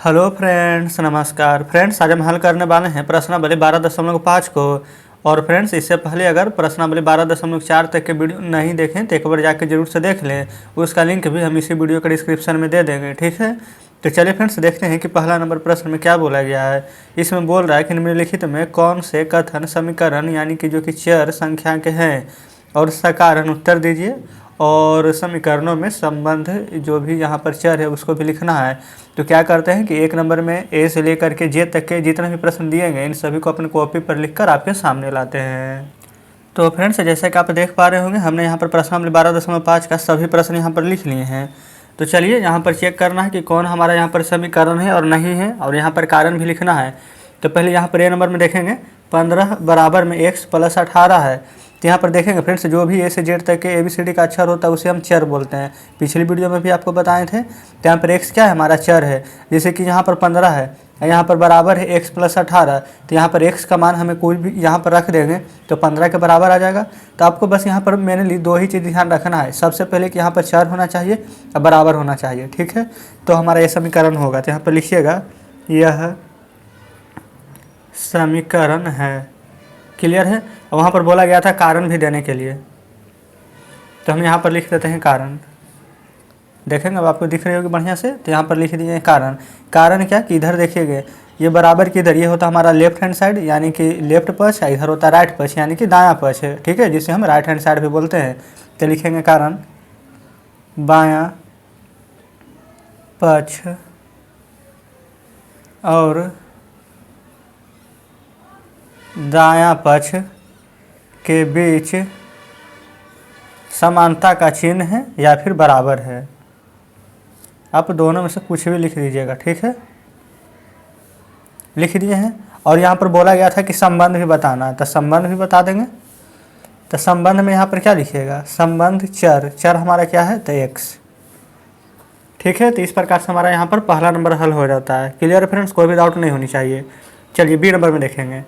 Hello friends, नमस्कार friends. आज हम हल करने वाले हैं प्रश्नावली 12.5 को। और फ्रेंड्स, इससे पहले अगर प्रश्नावली 12.4 तक के वीडियो नहीं देखें तो एक बार जाकर जरूर से देख लें। उसका लिंक भी हम इसी वीडियो के डिस्क्रिप्शन में दे देंगे, ठीक है। तो चलिए फ्रेंड्स, देखते हैं कि पहला नंबर प्रश्न में क्या बोला गया है। इसमें बोल रहा है कि निम्नलिखित में कौन से कथन समीकरण यानी कि जो कि चर संख्या के हैं, और इसका कारण उत्तर दीजिए। और समीकरणों में संबंध जो भी यहाँ पर चर है उसको भी लिखना है। तो क्या करते हैं कि एक नंबर में ए से लेकर के जे तक के जितने भी प्रश्न दिए गए इन सभी को अपने कॉपी पर लिखकर आपके सामने लाते हैं। तो फ्रेंड्स, जैसे कि आप देख पा रहे होंगे, हमने यहाँ पर प्रश्नावली 12.5 का सभी प्रश्न यहाँ पर लिख लिए हैं। तो चलिए यहाँ पर चेक करना है कि कौन हमारा यहाँ पर समीकरण है और नहीं है, और यहाँ पर कारण भी लिखना है। तो पहले यहाँ पर ए नंबर में देखेंगे 15 बराबर में x प्लस 18 है। तो यहाँ पर देखेंगे फ्रेंड्स, जो भी ए से जेड तक के ABCD का अक्षर होता है उसे हम चर बोलते हैं। पिछली वीडियो में भी आपको बताए थे। तो यहाँ पर x क्या है, हमारा चर है। जैसे कि यहाँ पर 15 है, यहाँ पर बराबर है x प्लस 18। तो यहाँ पर x का मान हमें कोई भी यहाँ पर रख देंगे तो 15 के बराबर आ जाएगा। तो आपको बस यहाँ पर मेरे लिए दो ही चीज़ ध्यान रखना है। सबसे पहले कि यहाँ पर चर होना चाहिए और बराबर होना चाहिए, ठीक है। तो हमारा ये समीकरण होगा। तो यहाँ पर लिखिएगा, यह समीकरण है। क्लियर है। वहाँ पर बोला गया था कारण भी देने के लिए, तो हम यहाँ पर लिख देते हैं कारण। देखेंगे अब आपको दिख रही होगी बढ़िया से। तो यहाँ पर लिख दिए कारण। कारण क्या कि इधर देखिएगा, ये बराबर की इधर ये होता है हमारा लेफ्ट हैंड साइड यानी कि लेफ्ट पक्ष, इधर होता है राइट पक्ष यानी कि दायां पक्ष है, ठीक है, जिसे हम राइट हैंड साइड भी बोलते हैं। तो लिखेंगे कारण बायां पक्ष और दायां पक्ष के बीच समानता का चिन्ह है या फिर बराबर है। आप दोनों में से कुछ भी लिख दीजिएगा, ठीक है। लिख दिए हैं। और यहाँ पर बोला गया था कि संबंध भी बताना है, तो संबंध भी बता देंगे। तो संबंध में यहाँ पर क्या लिखिएगा, संबंध चर। चर हमारा क्या है, तो x, ठीक है। तो इस प्रकार से हमारा यहाँ पर पहला नंबर हल हो जाता है। क्लियर फ्रेंड्स, कोई भी डाउट नहीं होनी चाहिए। चलिए बी नंबर में देखेंगे।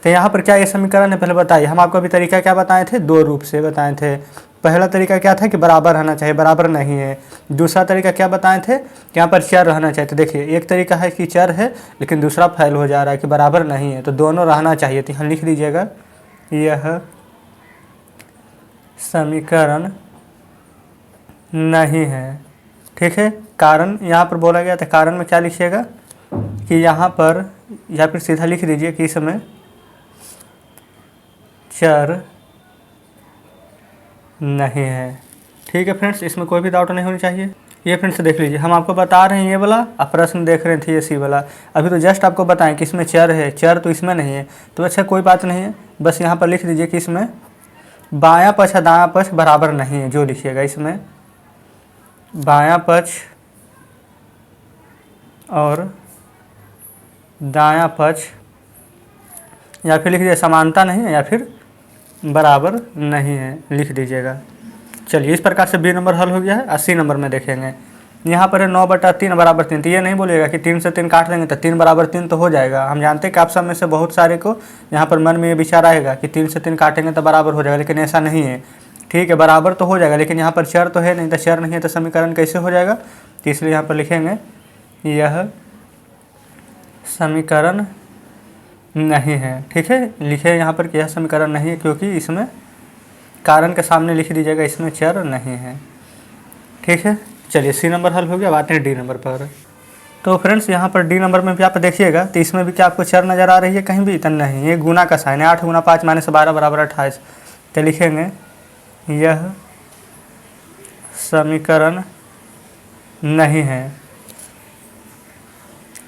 तो यहाँ पर क्या ये समीकरण है, पहले बताइए। हम आपको अभी तरीका क्या बताए थे, दो रूप से बताए थे। पहला तरीका क्या था कि बराबर रहना चाहिए, बराबर नहीं है। दूसरा तरीका क्या बताए थे कि यहाँ पर चर रहना चाहिए। तो देखिए, एक तरीका है कि चर है लेकिन दूसरा फेल हो जा रहा है कि बराबर नहीं है, तो दोनों रहना चाहिए। तो यहाँ लिख दीजिएगा, यह समीकरण नहीं है, ठीक है। कारण यहाँ पर बोला गया था, कारण में क्या लिखिएगा कि यहाँ पर या फिर सीधा लिख दीजिए कि इसमें चर नहीं है, ठीक है फ्रेंड्स। इसमें कोई भी डाउट नहीं होनी चाहिए। ये फ्रेंड्स देख लीजिए, हम आपको बता रहे हैं ये वाला, आप प्रश्न देख रहे थे ये सी वाला। अभी तो जस्ट आपको बताएं कि इसमें चर है, चर तो इसमें नहीं है। तो अच्छा, कोई बात नहीं है, बस यहाँ पर लिख दीजिए कि इसमें बायां पक्ष और दायां पक्ष बराबर नहीं है। जो लिखिएगा इसमें बायां पक्ष और दायां पक्ष, या फिर लिख दीजिए समानता नहीं है या फिर बराबर नहीं है, लिख दीजिएगा। चलिए, इस प्रकार से बी नंबर हल हो गया है। 80 नंबर में देखेंगे, यहाँ पर है 9/3 बराबर 3। तो ये नहीं बोलिएगा कि 3 से 3 काट देंगे तो 3 बराबर 3 तो हो जाएगा। हम जानते हैं कि आप सब में से बहुत सारे को यहाँ पर मन में ये विचार आएगा कि 3 से 3 काटेंगे तो बराबर हो जाएगा, लेकिन ऐसा नहीं है, ठीक है। बराबर तो हो जाएगा लेकिन यहाँ पर चर तो है नहीं, तो चर नहीं है तो समीकरण कैसे हो जाएगा। तो इसलिए यहाँ पर लिखेंगे, यह समीकरण नहीं है, ठीक है। लिखे यहाँ पर कि यह समीकरण नहीं है, क्योंकि इसमें कारण के सामने लिख दीजिएगा इसमें चर नहीं है, ठीक है। चलिए, सी नंबर हल हो गया। अब आते हैं डी नंबर पर। तो फ्रेंड्स, यहाँ पर डी नंबर में भी आप देखिएगा, तो इसमें भी क्या आपको चर नज़र आ रही है कहीं भी, तो नहीं, ये गुना का साइन है। 8 × 5 - 12 बराबर 28। तो लिखेंगे, यह समीकरण नहीं है।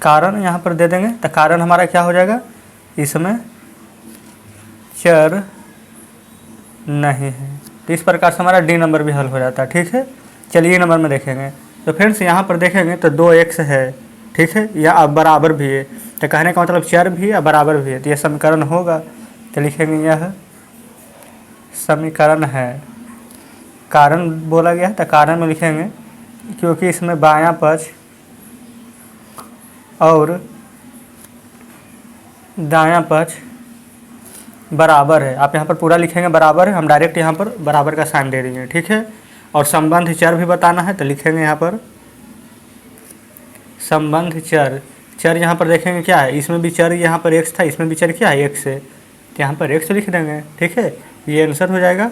कारण यहाँ पर दे देंगे, तो कारण हमारा क्या हो जाएगा, इसमें चर नहीं है। तो इस प्रकार से हमारा डी नंबर भी हल हो जाता है, ठीक है। चलिए ए नंबर में देखेंगे। तो फ्रेंड्स, यहाँ पर देखेंगे तो 2x है, ठीक है, या अब बराबर भी है। तो कहने का मतलब चर भी है बराबर भी है, तो यह समीकरण होगा। तो लिखेंगे, यह समीकरण है। कारण बोला गया है, तो कारण में लिखेंगे क्योंकि इसमें बायां पक्ष और दायां पक्ष बराबर है। आप यहाँ पर पूरा लिखेंगे बराबर है, हम डायरेक्ट यहाँ पर बराबर का साइन दे देंगे, ठीक है। और संबंध चर भी बताना है, तो लिखेंगे यहाँ पर संबंध चर, चर यहाँ पर देखेंगे क्या है, इसमें भी चर यहाँ पर x था, इसमें भी चर क्या है x है, तो यहाँ पर x लिख देंगे। ठीक है, ये आंसर हो जाएगा।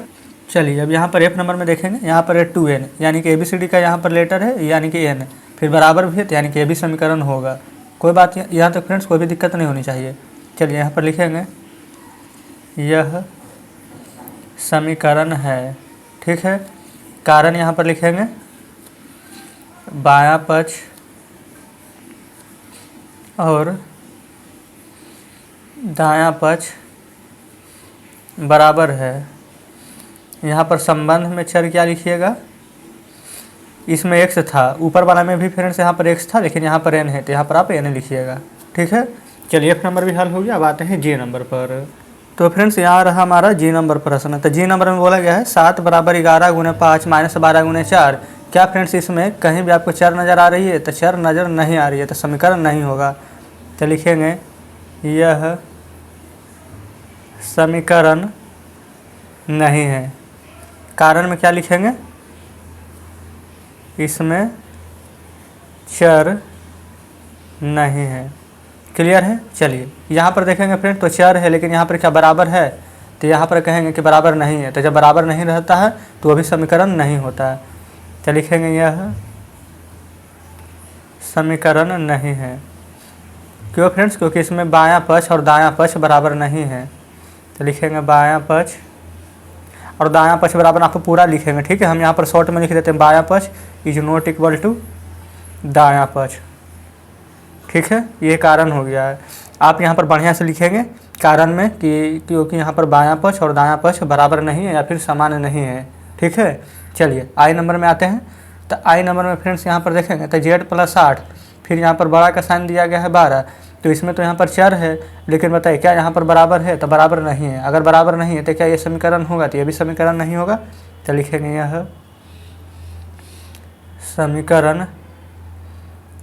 चलिए अब यहाँ पर F नंबर में देखेंगे, यहाँ पर है 2n, यानी कि ABCD का यहाँ पर लेटर है यानी कि n, फिर बराबर भी है तो यानी कि ये भी समीकरण होगा। कोई बात यहाँ तक फ्रेंड्स कोई भी दिक्कत नहीं होनी चाहिए। चलिए यहाँ पर लिखेंगे यह समीकरण है। ठीक है, कारण यहाँ पर लिखेंगे बायां पक्ष और दायां पक्ष बराबर है। यहाँ पर संबंध में चर क्या लिखिएगा, इसमें x था, ऊपर वाला में भी फ्रेंड्स यहाँ पर x था लेकिन यहाँ पर n है तो यहाँ पर आप n लिखिएगा। ठीक है, चलिए F नंबर भी हल हो गया। अब आते हैं G नंबर पर। तो फ्रेंड्स यहाँ रहा हमारा G नंबर प्रश्न। तो G नंबर में बोला गया है 7 बराबर 11 गुने 5 माइनस 12 गुने 4। क्या फ्रेंड्स इसमें कहीं भी आपको चर नज़र आ रही है, तो चर नज़र नहीं आ रही है तो समीकरण नहीं होगा। तो लिखेंगे यह समीकरण नहीं है। कारण में क्या लिखेंगे, इसमें चर नहीं है। क्लियर है। चलिए यहाँ पर देखेंगे फ्रेंड, तो चर है लेकिन यहाँ पर क्या बराबर है, तो यहाँ पर कहेंगे कि बराबर नहीं है। तो जब बराबर नहीं रहता है तो वो भी समीकरण नहीं होता है। तो लिखेंगे यह समीकरण नहीं है। क्यों फ्रेंड्स, क्योंकि इसमें बायां पक्ष और दायां पक्ष बराबर नहीं है। तो लिखेंगे बायां पक्ष और दायां पक्ष बराबर, आपको पूरा लिखेंगे। ठीक है, हम यहाँ पर शॉर्ट में लिख देते हैं बायां पक्ष इज नॉट इक्वल टू दायां पक्ष। ठीक है, ये कारण हो गया है। आप यहाँ पर बढ़िया से लिखेंगे कारण में कि क्योंकि यहाँ पर बायां पक्ष और दायां पक्ष बराबर नहीं है या फिर समान नहीं है। ठीक है, चलिए आई नंबर में आते हैं। तो आई नंबर में फ्रेंड्स यहाँ पर देखेंगे तो z + 8, फिर यहाँ पर बड़ा का साइन दिया गया है 12, तो इसमें तो यहाँ पर चर है लेकिन बताइए क्या यहाँ पर बराबर है, तो बराबर नहीं है। अगर बराबर नहीं है तो क्या ये समीकरण होगा, तो ये भी समीकरण नहीं होगा। तो लिखेंगे यह समीकरण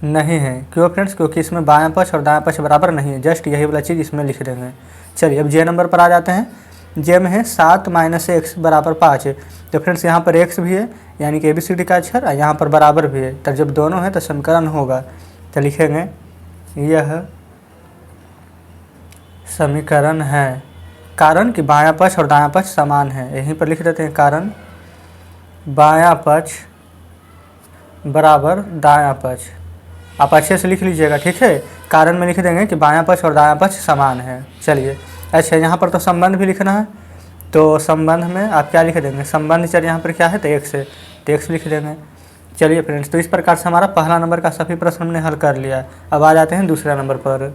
नहीं है। क्यों फ्रेंड्स, क्योंकि इसमें बायां पक्ष और दायां पक्ष बराबर नहीं है। जस्ट यही वाला चीज़ इसमें लिख देंगे। चलिए अब जे नंबर पर आ जाते हैं। जे में है 7 - x = 5। तो फ्रेंड्स यहाँ पर x भी है यानी कि ABCD का अक्षर, और यहाँ पर बराबर भी है। तो जब दोनों है तो समीकरण होगा। तो लिखेंगे यह समीकरण है। कारण कि बायां पक्ष और दायां पक्ष समान है, यहीं पर लिख देते हैं कारण बायां पक्ष बराबर दायां पक्ष। आप अच्छे से लिख लीजिएगा। ठीक है, कारण में लिख देंगे कि बायां पक्ष और दायां पक्ष समान है। चलिए अच्छा, यहाँ पर तो संबंध भी लिखना है, तो संबंध में आप क्या लिख देंगे, संबंध चर यहाँ पर क्या है तो x है, तो x लिख देंगे। चलिए फ्रेंड्स, तो इस प्रकार से हमारा पहला नंबर का सभी प्रश्न हमने हल कर लिया। अब आ जाते हैं दूसरा नंबर पर।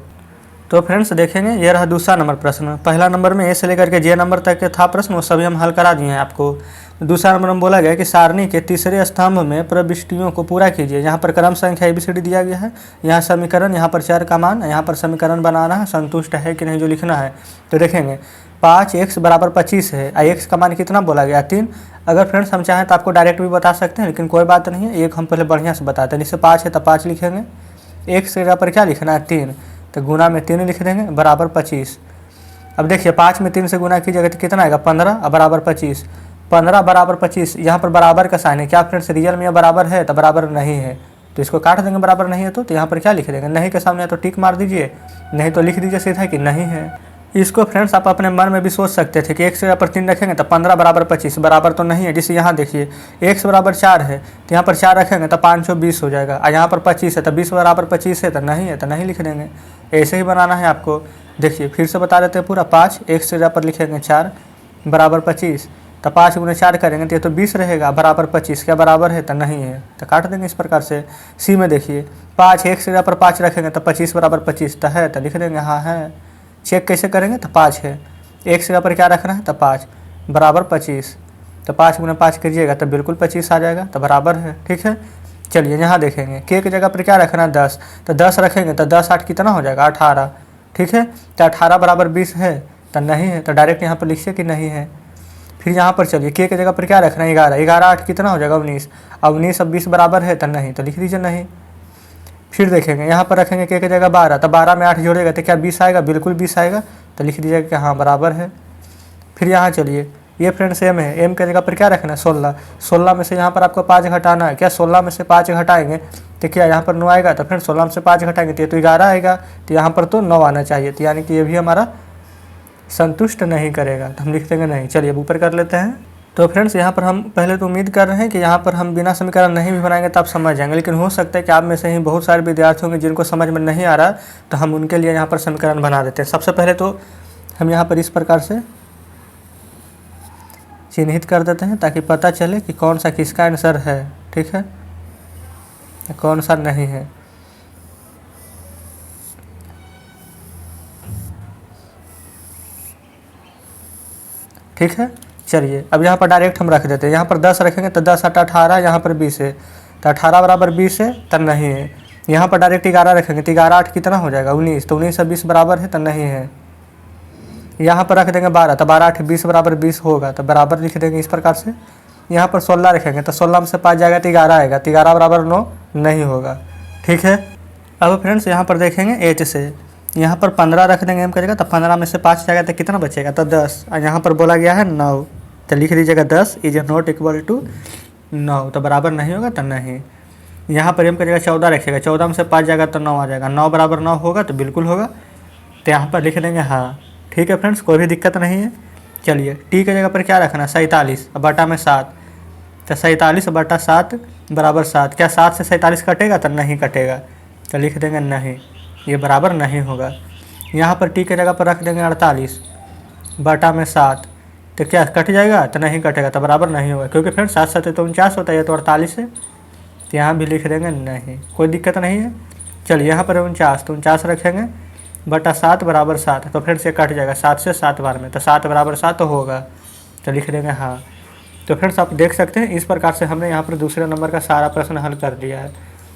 तो फ्रेंड्स देखेंगे ये रहा दूसरा नंबर प्रश्न। पहला नंबर में ए से लेकर के जे नंबर तक के था प्रश्न, वो सभी हम हल करा दिए हैं आपको। दूसरा नंबर में बोला गया कि सारणी के तीसरे स्तंभ में प्रविष्टियों को पूरा कीजिए। यहाँ पर क्रम संख्या ABCD दिया गया है, यहाँ समीकरण, यहाँ पर चर का मान, यहाँ पर समीकरण बनाना है, संतुष्ट है कि नहीं जो लिखना है। तो देखेंगे 5x = 25 है, x का मान कितना बोला गया 3। अगर फ्रेंड्स हम चाहें तो आपको डायरेक्ट भी बता सकते हैं लेकिन कोई बात नहीं है, एक हम पहले बढ़िया से बताते हैं। जैसे 5 है तो 5 लिखेंगे, x की जगह पर क्या लिखना है 3, तो गुना में 3 लिख देंगे बराबर 25। अब देखिए 5 में 3 से गुना कीजिएगा तो कितना आएगा 15 और बराबर 25। 15 बराबर 25, यहाँ पर बराबर का साइन है। क्या फ्रेंड्स रियल में यह बराबर है तो बराबर नहीं है, तो इसको काट देंगे बराबर नहीं है तो यहाँ पर क्या लिख देंगे, नहीं के सामने तो टिक मार दीजिए, नहीं तो लिख दीजिए सीधा कि नहीं है। इसको फ्रेंड्स आप अपने मन में भी सोच सकते थे कि x जगह पर 3 रखेंगे तो 15 बराबर 25 बराबर तो नहीं है। जिससे यहाँ देखिए x बराबर 4 है तो यहाँ पर 4 रखेंगे तो 5 × 20 हो जाएगा, और यहाँ पर 25 है तो 20 बराबर 25 है तो नहीं लिख देंगे। ऐसे ही बनाना है आपको। देखिए फिर से बता देते हैं पूरा। 5 x जगह पर लिखेंगे 4 बराबर 25, तो 5 × 4 करेंगे तो ये तो 20 रहेगा बराबर 25, क्या बराबर है तो नहीं है, तो काट देंगे इस प्रकार से। सी में देखिए 5 x जगह पर 5 रखेंगे तो 25 बराबर 25 तो है, तो लिख देंगे हाँ है। चेक कैसे करेंगे तो 5 है, x जगह पर क्या रखना है तो 5 बराबर 25, तो 5 × 5 कीजिएगा तो बिल्कुल 25 आ जाएगा, तो बराबर है। ठीक है, चलिए यहाँ देखेंगे k की जगह पर क्या रखना है 10, तो 10 रखेंगे तो 10 8 कितना हो जाएगा 18। ठीक है, तो 18 बराबर 20 है तो नहीं है, तो डायरेक्ट यहाँ पर लिखिए कि नहीं है। फिर यहाँ पर चलिए k की जगह पर क्या रखना है 11, 11 8 कितना हो जाएगा 19, अब 19 अब 20 बराबर है तो नहीं, तो लिख दीजिए नहीं। फिर देखेंगे यहाँ पर रखेंगे k की जगह 12, तो 12 में 8 जोड़ेगा तो क्या 20 आएगा, बिल्कुल 20 आएगा, तो लिख दीजिएगा कि हाँ बराबर है। फिर यहाँ चलिए ये फ्रेंड्स m है, m की जगह पर क्या रखना है 16, 16 में से यहाँ पर आपको 5 घटाना है। क्या 16 में से 5 घटाएंगे तो क्या यहाँ पर 9 आएगा, तो फ्रेंड्स 16 में से 5 घटाएंगे तो ये तो 11 आएगा, तो यहाँ पर तो 9 आना चाहिए, तो यानी कि ये भी हमारा संतुष्ट नहीं करेगा, तो हम लिख देंगे नहीं। चलिए अब ऊपर कर लेते हैं। तो फ्रेंड्स यहाँ पर हम पहले तो उम्मीद कर रहे हैं कि यहाँ पर हम बिना समीकरण नहीं भी बनाएंगे तो आप समझ जाएंगे, लेकिन हो सकता है कि आप में से ही बहुत सारे विद्यार्थी होंगे जिनको समझ में नहीं आ रहा, तो हम उनके लिए यहाँ पर समीकरण बना देते हैं। सबसे पहले तो हम यहाँ पर इस प्रकार से चिन्हित कर देते हैं ताकि पता चले कि कौन सा किसका आंसर है, ठीक है, कौन सा नहीं है। ठीक है, चलिए अब यहाँ पर डायरेक्ट हम रख देते हैं। यहाँ पर 10 रखेंगे तो 10 8 18, यहाँ पर 20 है, तो 18 बराबर 20 है, तो नहीं है। यहाँ पर डायरेक्ट 11 रखेंगे तो 11 8 कितना हो जाएगा 19, तो 19 से 20 बराबर है, तो नहीं है। यहाँ पर रख देंगे 12, तो 12 8 20 बराबर 20 होगा, तो बराबर लिख देंगे इस प्रकार से। यहाँ पर 16 रखेंगे तो 16 में से 5 जाएगा तो 11 आएगा, तो 11 बराबर 9 नहीं होगा, ठीक है। अब फ्रेंड्स यहाँ पर देखेंगे एच से, यहाँ पर 15 रख देंगे एम करेगा, तो 15 में से 5 जाएगा तो कितना बचेगा, तो 10, और यहाँ पर बोला गया है 9, तो लिख दीजिएगा 10 इज नॉट इक्वल टू 9, तो बराबर नहीं होगा, तो नहीं। यहाँ पर एम करेगा 14 रखिएगा, 14 में से 5 जाएगा तो 9 आ जाएगा, 9 बराबर 9 होगा, तो बिल्कुल होगा, तो यहाँ पर लिख देंगे हाँ, ठीक है फ्रेंड्स, कोई भी दिक्कत नहीं है। चलिए टी की जगह पर क्या रखना, 47 बटा में 7, तो 47 बटा 7 बराबर 7, क्या 7 से 47 कटेगा, तो नहीं कटेगा, तो लिख देंगे नहीं, ये बराबर नहीं होगा। यहाँ पर टी की जगह पर रख देंगे 48 बटा में 7, तो क्या कट जाएगा, तो नहीं कटेगा, तो बराबर नहीं होगा, क्योंकि फ्रेंड्स 7 7 तो 49 होता है, तो 48 है, तो यहाँ भी लिख देंगे नहीं, कोई दिक्कत नहीं है। चलिए यहाँ पर 49, तो 49 रखेंगे बटा 7 बराबर 7, तो फ्रेंड्स ये कट जाएगा 7 से 7 बार में, तो 7 बराबर 7 तो होगा, तो लिख देंगे हाँ। तो फ्रेंड्स आप देख सकते हैं इस प्रकार से हमने यहाँ पर दूसरे नंबर का सारा प्रश्न हल कर दिया है।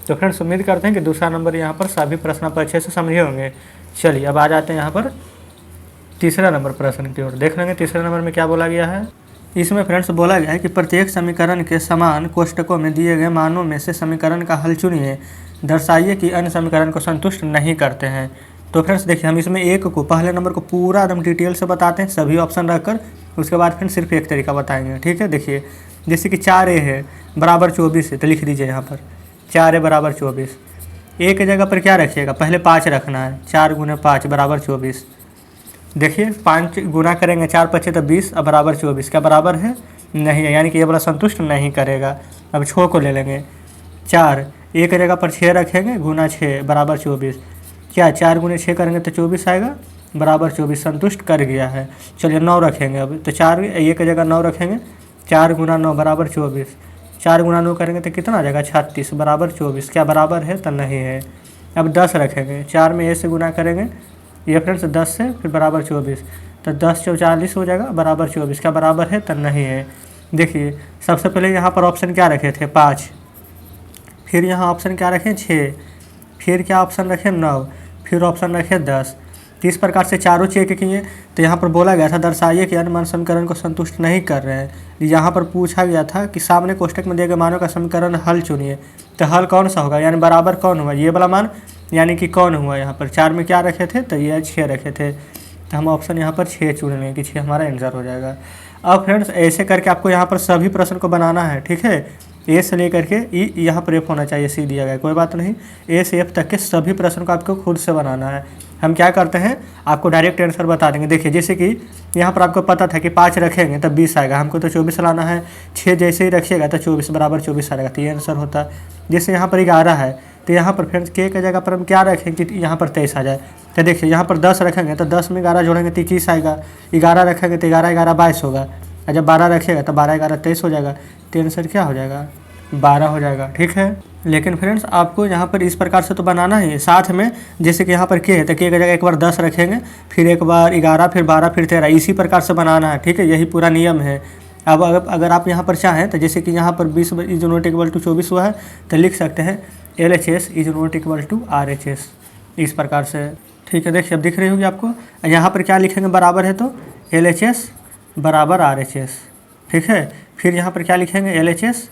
तो फ्रेंड्स उम्मीद करते हैं कि दूसरा नंबर यहाँ पर सभी प्रश्न आप अच्छे से समझे होंगे। चलिए अब आ जाते हैं यहाँ पर तीसरा नंबर प्रश्न की ओर, देख लेंगे तीसरे नंबर में क्या बोला गया है। इसमें फ्रेंड्स बोला गया है कि प्रत्येक समीकरण के समान कोष्टकों में दिए गए मानों में से समीकरण का हल चुनिए, दर्शाइए कि अन्य समीकरण को संतुष्ट नहीं करते हैं। तो फ्रेंड्स देखिए हम इसमें एक को, पहले नंबर को पूरा एकदम डिटेल से बताते हैं सभी ऑप्शन रखकर, उसके बाद फिर सिर्फ एक तरीका बताएंगे, ठीक है। देखिए जैसे कि 4a है बराबर 24 है, तो लिख दीजिए यहाँ पर 4a बराबर 24, ए की जगह पर क्या रखिएगा, पहले 5 रखना है, 4 गुने 5 बराबर 24। देखिए 5 गुना करेंगे 4 पचे तो 20, अब बराबर 24, क्या बराबर है, नहीं है, यानी कि ये वाला संतुष्ट नहीं करेगा। अब 6 को ले लेंगे, 4 ए की जगह पर 6 रखेंगे, गुना 6 बराबर 24, क्या 4 गुने 6 करेंगे तो 24 आएगा, बराबर 24, संतुष्ट कर गया है। चलिए 9 रखेंगे अब, तो 4 ए की जगह 9 रखेंगे, 4 गुना 9 बराबर 24, 4 गुना 9 करेंगे तो कितना आ जाएगा 36 बराबर 24, क्या बराबर है, तो नहीं है। अब 10 रखेंगे, 4 में ए से गुना करेंगे ये फ्रेंड्स 10 से, फिर बराबर 24, तो 10 × 40 हो जाएगा बराबर 24, क्या बराबर है, तो नहीं है। देखिए सबसे पहले यहाँ पर ऑप्शन क्या रखे थे 5, फिर यहाँ ऑप्शन क्या रखें 6, फिर क्या ऑप्शन रखें 9, फिर ऑप्शन रखे 10। तो इस प्रकार से चारों चेक किए, तो यहाँ पर बोला गया था दर्शाइए कि अन्य मान समीकरण को संतुष्ट नहीं कर रहे हैं। यहाँ पर पूछा गया था कि सामने कोष्टक में दिए गए मानों का समीकरण हल चुनिए, तो हल कौन सा होगा, यानी बराबर कौन हुआ, ये वाला मान यानी कि कौन हुआ। यहाँ पर 4 में क्या रखे थे, तो ये 6 रखे थे, तो हम ऑप्शन यहाँ पर 6 चुन लेंगे कि 6 हमारा आंसर हो जाएगा। अब फ्रेंड्स ऐसे करके आपको यहाँ पर सभी प्रश्न को बनाना है, ठीक है। ए से लेकर के ई यहाँ पर एफ होना चाहिए, सी दिया गया कोई बात नहीं, ए से एफ तक के सभी प्रश्न को आपको खुद से बनाना है। हम क्या करते हैं आपको डायरेक्ट आंसर बता देंगे। देखिए जैसे कि यहाँ पर आपको पता था कि 5 रखेंगे तब 20 आएगा, हमको तो 24 लाना है, 6 जैसे ही रखिएगा तो 24 बराबर 24 आएगा, तो ये आंसर होता है। जैसे यहाँ पर 11 है, तो यहाँ पर फ्रेंड्स के जगह पर हम क्या रखेंगे कि यहाँ पर 23 आ जाए। तो देखिए यहाँ पर 10 रखेंगे तो 10 में 11 जोड़ेंगे तो 21 आएगा, 11 रखेंगे तो 11 11 22 होगा, और जब 12 रखिएगा तो 12 11 23 हो जाएगा, तो आंसर क्या हो जाएगा 12 हो जाएगा, ठीक है। लेकिन फ्रेंड्स आपको यहाँ पर इस प्रकार से तो बनाना ही है, साथ में जैसे कि यहाँ पर के है तो के की जगह एक बार 10 रखेंगे, फिर एक बार 11, फिर 12, फिर 13, इसी प्रकार से बनाना है, ठीक है। यही पूरा नियम है। अब अगर आप यहाँ पर चाहें तो जैसे कि यहाँ पर 20 इज नॉट इक्वल टू 24 हुआ है, तो लिख सकते हैं LHS is not equal to RHS, इस प्रकार से, ठीक है। देखिए अब दिख रही होगी आपको, यहाँ पर क्या लिखेंगे बराबर है तो LHS बराबर RHS, ठीक है। फिर यहाँ पर क्या लिखेंगे LHS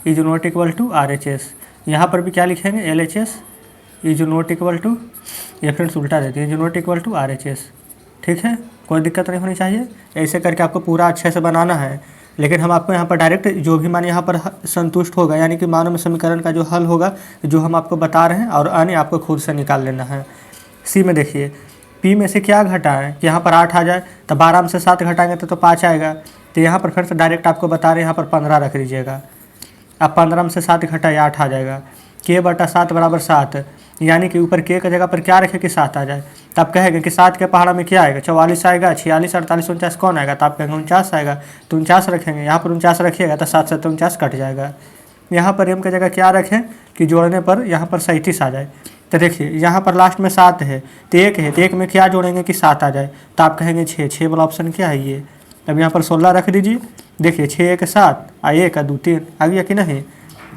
is not equal to RHS, यहाँ पर भी क्या लिखेंगे LHS is not equal to, ये फ्रेंड्स उल्टा देते हैं, is not equal to RHS, ठीक है। कोई दिक्कत नहीं होनी चाहिए। ऐसे करके आपको पूरा अच्छे से बनाना है। लेकिन हम आपको यहाँ पर डायरेक्ट जो भी मान यहाँ पर संतुष्ट होगा, यानी कि मानव में समीकरण का जो हल होगा जो हम आपको बता रहे हैं, और अन्य आपको खुद से निकाल लेना है। सी में देखिए पी में से क्या घटाएं कि यहाँ पर 8 आ जाए, तो 12 में से 7 घटाएंगे तो 5 आएगा। तो यहाँ पर फिर से डायरेक्ट आपको बता रहे हैं, यहाँ पर 15 रख दीजिएगा। अब 15 में से 7 घटाए 8 आ जाएगा। k/7 बराबर 7, यानी कि ऊपर k की जगह पर क्या रखे कि 7 आ जाए। तो आप कहेंगे कि 7 के पहाड़ा में क्या आएगा, 44 आएगा, 46, 48, 49 कौन आएगा, तो आप कहेंगे 49 आएगा। तो 49 रखेंगे, यहाँ पर 49 रखिएगा तो 7 से 49 कट जाएगा। यहाँ पर m की जगह क्या रखें कि जोड़ने पर यहाँ पर 37 आ जाए। तो देखिए यहाँ पर लास्ट में 7 है तो 1 है, तो 1 में क्या जोड़ेंगे कि 7 आ जाए, तो आप कहेंगे 6 वाला ऑप्शन क्या है ये। अब यहाँ पर 16 रख दीजिए। देखिए 6 1 7 1 2 3 आ गया कि नहीं।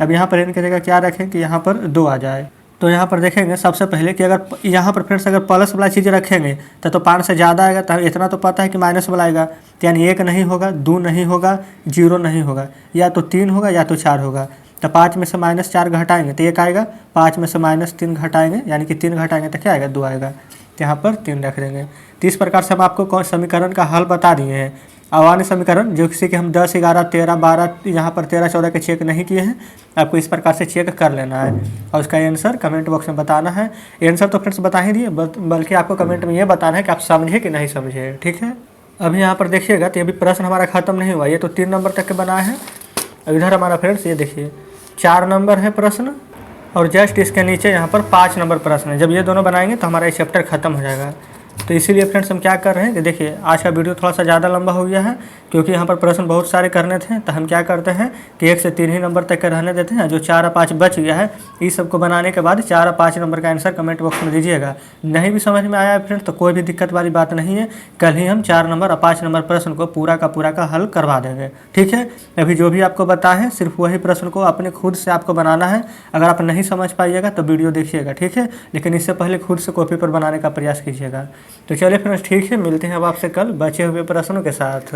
अब यहाँ पर इनकी जगह क्या रखें कि यहाँ पर 2 आ जाए। तो यहाँ पर देखेंगे सबसे पहले कि अगर यहाँ पर फ्रेंड्स अगर प्लस वाला चीज़ रखेंगे तो 5 से ज़्यादा आएगा, तो इतना तो पता है कि माइनस वाला आएगा। तो यानी 1 नहीं होगा, 2 नहीं होगा, 0 नहीं होगा, या तो 3 होगा या तो 4 होगा। तो 5 में से -4 घटाएंगे तो 1 आएगा, 5 में से -3 घटाएंगे यानी कि 3 घटाएंगे तो क्या आएगा 2 आएगा। तो यहाँ पर 3 रख देंगे। तो इस प्रकार से हम आपको समीकरण का हल बता दिए हैं। अवान्य समीकरण जो कि हम 10 11 13 12 यहाँ पर 13 14 के चेक नहीं किए हैं, आपको इस प्रकार से चेक कर लेना है और उसका आंसर कमेंट बॉक्स में बताना है। आंसर तो फ्रेंड्स बता ही दिए, बल्कि आपको कमेंट में ये बताना है कि आप समझे कि नहीं समझे, ठीक है। अभी यहाँ पर देखिएगा तो अभी प्रश्न हमारा खत्म नहीं हुआ, ये तो 3 नंबर तक के बनाए हैं। अब इधर हमारा फ्रेंड्स ये देखिए 4 नंबर है प्रश्न, और जस्ट इसके नीचे यहाँ पर 5 नंबर प्रश्न है। जब ये दोनों बनाएंगे तो हमारा ये चैप्टर खत्म हो जाएगा। तो इसीलिए फ्रेंड्स हम क्या कर रहे हैं कि देखिए आज का वीडियो थोड़ा सा ज़्यादा लंबा हो गया है, क्योंकि यहाँ पर प्रश्न बहुत सारे करने थे। तो हम क्या करते हैं कि 1 से 3 ही नंबर तक के रहने देते हैं। जो 4 और 5 बच गया है, इस सबको बनाने के बाद 4 और 5 नंबर का आंसर कमेंट बॉक्स में दीजिएगा। नहीं भी समझ में आया है फ्रेंड्स तो कोई भी दिक्कत वाली बात नहीं है, कल ही हम 4 नंबर और 5 नंबर प्रश्न को पूरा का हल करवा देंगे, ठीक है। अभी जो भी आपको बताएं सिर्फ वही प्रश्न को अपने खुद से आपको बनाना है। अगर आप नहीं समझ पाइएगा तो वीडियो देखिएगा, ठीक है, लेकिन इससे पहले खुद से कॉपी पर बनाने का प्रयास कीजिएगा। तो चलिए फ्रेंड्स ठीक है, मिलते हैं अब आपसे कल बचे हुए प्रश्नों के साथ।